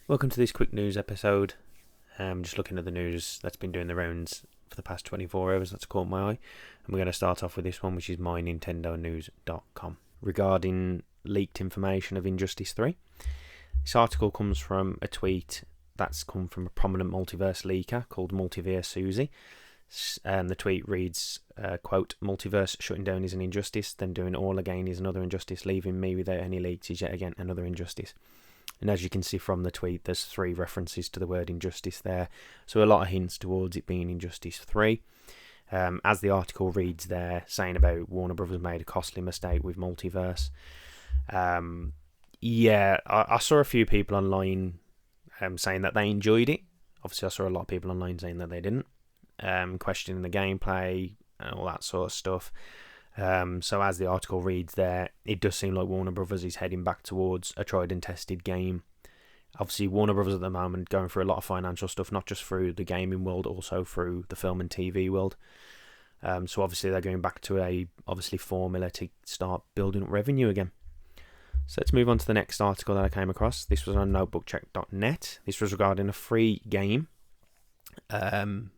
Welcome to this quick news episode. Just looking at the news that's been doing the rounds for the past 24 hours that's caught my eye. And we're going to start off with this one, which is mynintendonews.com, regarding leaked information of Injustice 3. This article comes from a tweet that's come from a prominent multiverse leaker called Multiverse Susie. And the tweet reads, quote, "Multiverse shutting down is an injustice, then doing it all again is another injustice, leaving me without any leaks is yet again another injustice." And as you can see from the tweet, there's 3 references to the word injustice there. So a lot of hints towards it being Injustice 3. As the article reads there, saying about Warner Brothers made a costly mistake with Multiverse. I saw a few people online saying that they enjoyed it. Obviously, I saw a lot of people online saying that they didn't. Questioning the gameplay and all that sort of stuff. So as the article reads there, it does seem like Warner Brothers is heading back towards a tried and tested game. Obviously, Warner Brothers at the moment going through a lot of financial stuff, not just through the gaming world, also through the film and TV world. So obviously they're going back to a formula to start building up revenue again. So let's move on to the next article that I came across. This was on notebookcheck.net. This was regarding a free game.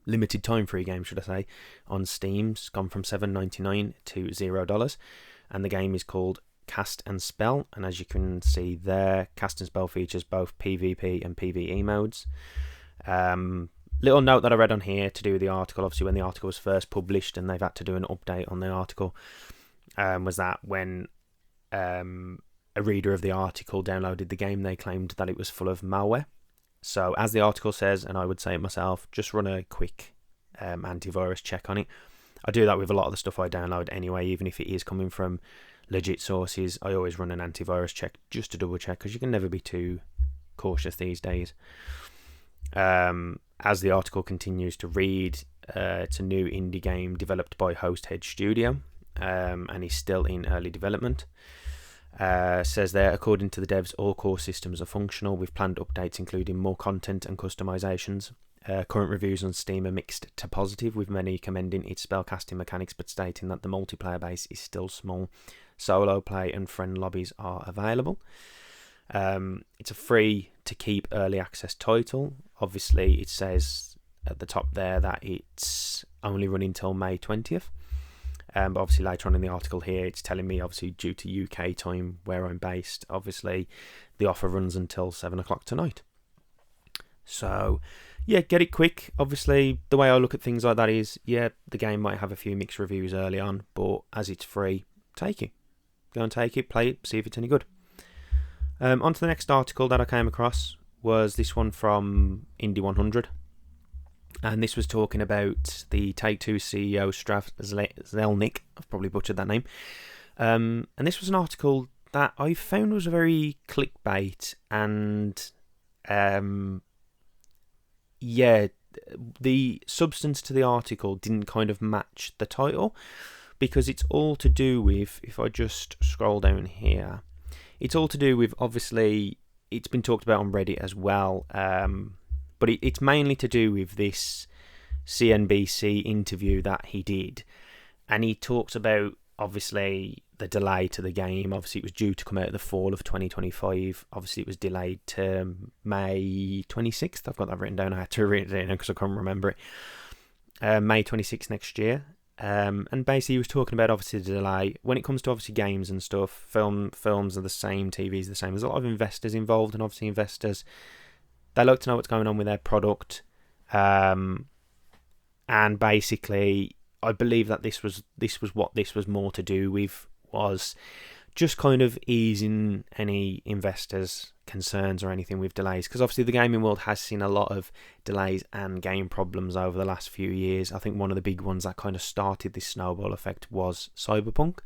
Limited time free game, should I say, on Steam. It's gone from $7.99 to $0, and the game is called Cast and Spell. And as you can see there, Cast and Spell features both PvP and PvE modes. Little note that I read on here to do with the article, obviously when the article was first published and they've had to do an update on the article, was that when a reader of the article downloaded the game, they claimed that it was full of malware. So as the article says, and I would say it myself, just run a quick antivirus check on it. I do that with a lot of the stuff I download anyway, even if it is coming from legit sources. I always run an antivirus check just to double check, because you can never be too cautious these days. As the article continues to read, it's a new indie game developed by Host Head Studio, and is still in early development. Says there, according to the devs, all core systems are functional with planned updates including more content and customizations. Current reviews on Steam are mixed to positive, with many commending its spellcasting mechanics but stating that the multiplayer base is still small. Solo play and friend lobbies are available. It's a free to keep early access title. Obviously it says at the top there that it's only running till May 20th. But obviously later on in the article here, it's telling me, obviously due to UK time where I'm based, obviously the offer runs until 7 o'clock tonight. So yeah, get it quick. Obviously the way I look at things like that is, yeah, the game might have a few mixed reviews early on, but as it's free, take it. Go and take it, play it, see if it's any good. On to the next article that I came across was this one from Indie 100. And this was talking about the Take-Two CEO Straf Zelnick. I've probably butchered that name. And this was an article that I found was very clickbait. And the substance to the article didn't kind of match the title. Because it's all to do with, if I just scroll down here, it's all to do with, obviously, it's been talked about on Reddit as well. But it's mainly to do with this CNBC interview that he did. And he talks about, obviously, the delay to the game. Obviously, it was due to come out the fall of 2025. Obviously, it was delayed to May 26th. I've got that written down. I had to read it in because I couldn't remember it. May 26th next year. And basically, he was talking about, obviously, the delay. When it comes to, obviously, games and stuff, films are the same, TV's the same. There's a lot of investors involved, and obviously investors, they like to know what's going on with their product. And basically, I believe that this was what this was more to do with, was just kind of easing any investors' concerns or anything with delays. Because obviously the gaming world has seen a lot of delays and game problems over the last few years. I think one of the big ones that kind of started this snowball effect was Cyberpunk.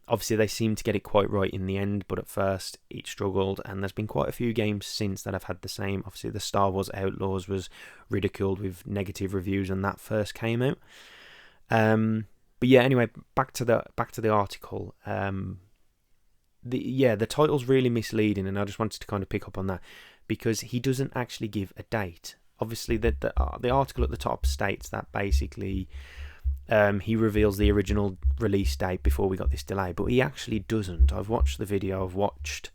Obviously, they seemed to get it quite right in the end, but at first it struggled, and there's been quite a few games since that have had the same. Obviously, the Star Wars Outlaws was ridiculed with negative reviews when that first came out. But yeah, anyway, back to the article. The title's really misleading, and I just wanted to kind of pick up on that because he doesn't actually give a date. Obviously, the article at the top states that basically he reveals the original release date before we got this delay, but he actually doesn't. I've watched the video, I've watched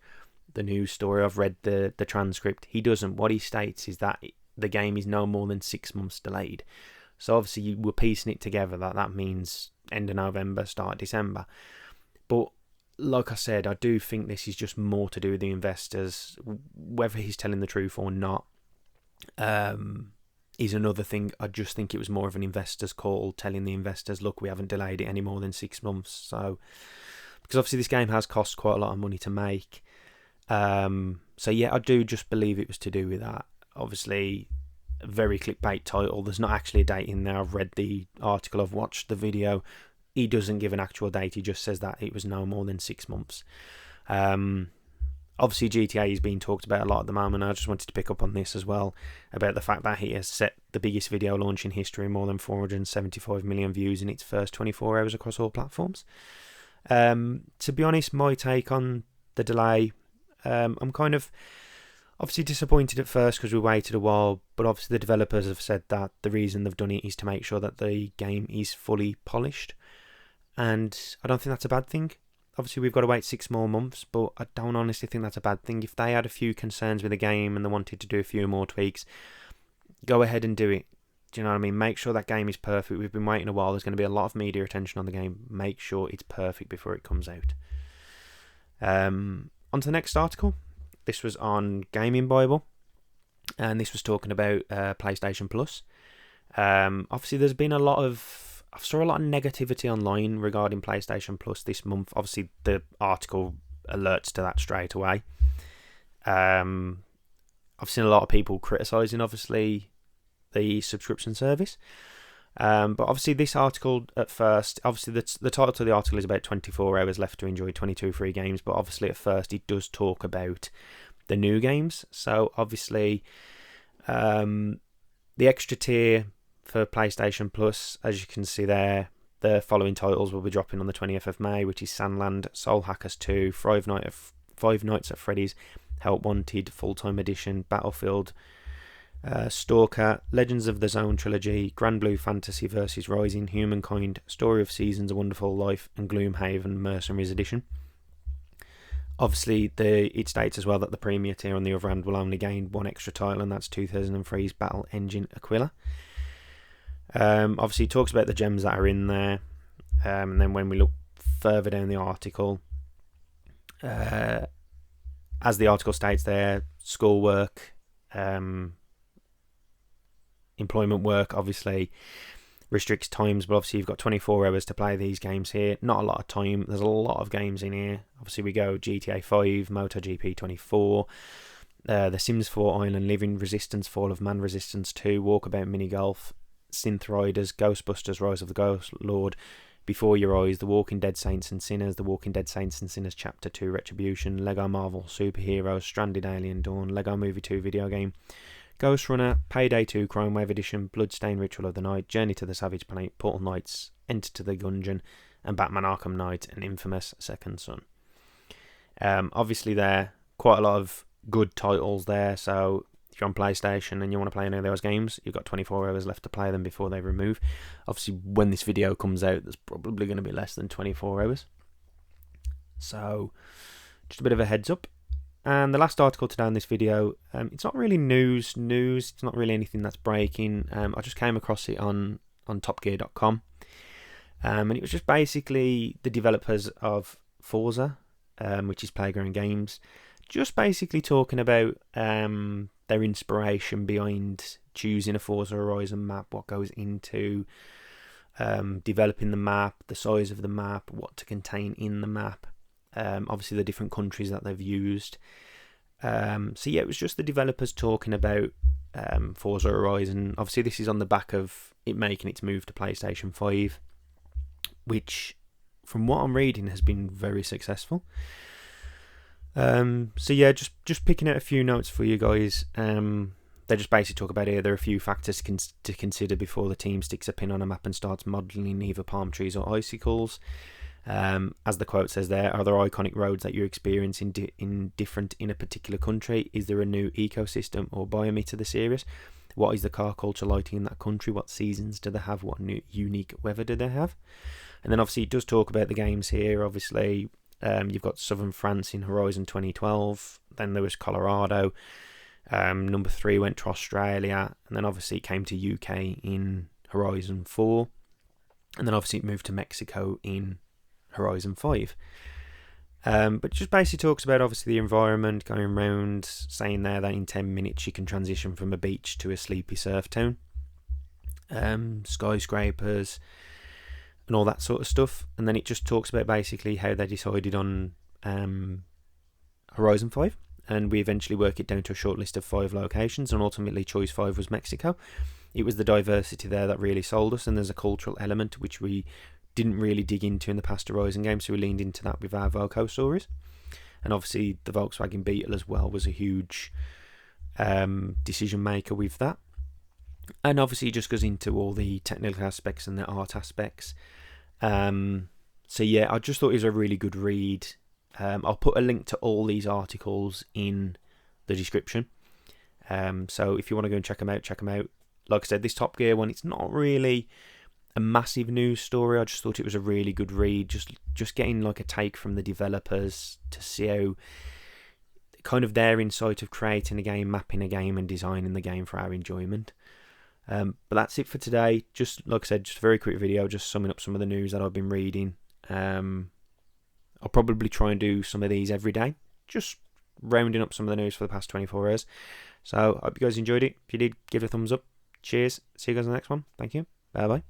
the news story. I've read the transcript. He doesn't. What he states is that the game is no more than 6 months delayed. So obviously you were piecing it together that means end of November, start of December. But like I said, I do think this is just more to do with the investors. Whether he's telling the truth or not is another thing. I just think it was more of an investor's call, telling the investors, look, we haven't delayed it any more than 6 months. So, because obviously this game has cost quite a lot of money to make. So yeah, I do just believe it was to do with that. Obviously, a very clickbait title. There's not actually a date in there. I've read the article, I've watched the video. He doesn't give an actual date. He just says that it was no more than 6 months. Obviously, GTA is being talked about a lot at the moment. I just wanted to pick up on this as well, about the fact that he has set the biggest video launch in history, more than 475 million views in its first 24 hours across all platforms. To be honest, my take on the delay, I'm kind of obviously disappointed at first because we waited a while, but obviously the developers have said that the reason they've done it is to make sure that the game is fully polished, and I don't think that's a bad thing. Obviously, we've got to wait 6 more months, but I don't honestly think that's a bad thing. If they had a few concerns with the game and they wanted to do a few more tweaks, go ahead and do it. Do you know what I mean? Make sure that game is perfect. We've been waiting a while. There's going to be a lot of media attention on the game. Make sure it's perfect before it comes out. On to the next article. This was on Gaming Bible, and this was talking about PlayStation Plus. Obviously, there's been I saw a lot of negativity online regarding PlayStation Plus this month. Obviously, the article alerts to that straight away. I've seen a lot of people criticising, obviously, the subscription service. But obviously, this article at first, obviously, the title of the article is about 24 hours left to enjoy 22 free games. But obviously, at first, it does talk about the new games. So, obviously, the extra tier for PlayStation Plus, as you can see there, the following titles will be dropping on the 20th of May, which is Sandland, Soul Hackers 2, Five Nights at Freddy's, Help Wanted, Full-Time Edition, Battlefield, Stalker, Legends of the Zone Trilogy, Grand Blue Fantasy vs Rising, Humankind, Story of Seasons, A Wonderful Life, and Gloomhaven Mercenaries Edition. Obviously, it states as well that the Premier tier on the other hand will only gain one extra title, and that's 2003's Battle Engine Aquila. Obviously, it talks about the gems that are in there, and then when we look further down the article, as the article states there, schoolwork, employment work obviously restricts times, but obviously you've got 24 hours to play these games here. Not a lot of time. There's a lot of games in here. Obviously, we go GTA 5, MotoGP 24. The Sims 4 Island Living, Resistance, Fall of Man, Resistance 2, Walkabout Mini Golf, Synth Riders, Ghostbusters, Rise of the Ghost Lord, Before Your Eyes, The Walking Dead Saints and Sinners, The Walking Dead Saints and Sinners Chapter 2 Retribution, Lego Marvel Superheroes, Stranded Alien Dawn, Lego Movie 2 Video Game, Ghost Runner, Payday 2 Crime Wave Edition, Bloodstained Ritual of the Night, Journey to the Savage Planet, Portal Knights, Enter to the Gungeon, and Batman Arkham Knight and Infamous Second Son. Obviously there, quite a lot of good titles there, so if you're on PlayStation and you want to play any of those games, you've got 24 hours left to play them before they remove. Obviously, when this video comes out, there's probably going to be less than 24 hours. So, just a bit of a heads up. And the last article today in this video, it's not really news. It's not really anything that's breaking. I just came across it on topgear.com. And it was just basically the developers of Forza, which is PlaygroundGames, just basically talking about their inspiration behind choosing a Forza Horizon map, what goes into developing the map, the size of the map, what to contain in the map, obviously the different countries that they've used. So yeah, it was just the developers talking about Forza Horizon. Obviously this is on the back of it making its move to PlayStation 5, which from what I'm reading has been very successful. So yeah, just picking out a few notes for you guys. They just basically talk about here, there are a few factors to consider before the team sticks a pin on a map and starts modelling either palm trees or icicles. As the quote says there, are there iconic roads that you experience in a particular country? Is there a new ecosystem or biome to the series? What is the car culture like in that country? What seasons do they have? What new unique weather do they have? And then obviously it does talk about the games here. Obviously, You've got Southern France in Horizon 2012. Then there was Colorado. Number 3 went to Australia, and then obviously it came to UK in Horizon 4, and then obviously it moved to Mexico in Horizon 5. But just basically talks about obviously the environment, going around, saying there that in 10 minutes you can transition from a beach to a sleepy surf town, skyscrapers, and all that sort of stuff. And then it just talks about basically how they decided on Horizon 5, and we eventually work it down to a short list of 5 locations, and ultimately choice 5 was Mexico. It was the diversity there that really sold us, and there's a cultural element which we didn't really dig into in the past Horizon games, so we leaned into that with our Volco stories. And obviously the Volkswagen Beetle as well was a huge decision maker with that. And obviously it just goes into all the technical aspects and the art aspects. So yeah, I just thought it was a really good read. I'll put a link to all these articles in the description. So if you want to go and check them out, check them out. Like I said, this Top Gear one, it's not really a massive news story. I just thought it was a really good read. Just getting like a take from the developers to see how kind of their insight of creating a game, mapping a game, and designing the game for our enjoyment. But that's it for today. Just like I said, just a very quick video, just summing up some of the news that I've been reading. I'll probably try and do some of these every day, just rounding up some of the news for the past 24 hours. So I hope you guys enjoyed it. If you did, give it a thumbs up. Cheers. See you guys in the next one. Thank you. Bye bye.